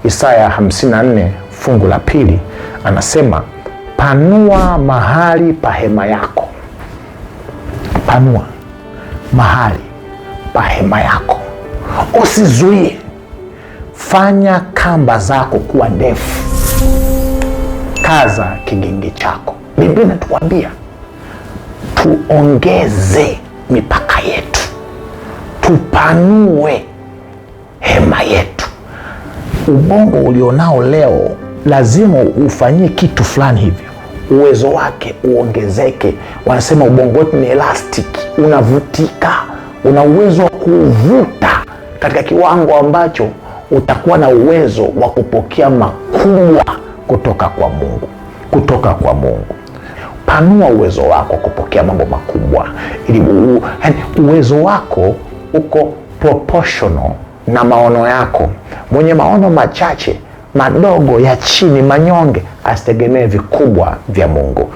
Isaya 54 fungu la 2 anasema, panua mahali pa hema yako. Panua mahali pa hema yako, usizuie. Fanya kamba zako kuwa ndefu, kaza kigingi chako. Biblia inatuambia tuongeze mipaka yetu, tupanue hema yetu. Ubongo ulionao leo lazima ufanyie kitu fulani hivyo, uwezo wake uongezeke. Wanasema ubongo wetu ni elastic, unavutika, una uwezo wa kuvuta katika kiwango ambacho utakuwa na uwezo wa kupokea makubwa kutoka kwa Mungu, kutoka kwa Mungu. Panua uwezo wako kupokea mambo makubwa, ili uwezo wako uko proportional na maono yako. Mwenye maono machache, madogo, ya chini, manyonge, asitegemee vikubwa vya Mungu.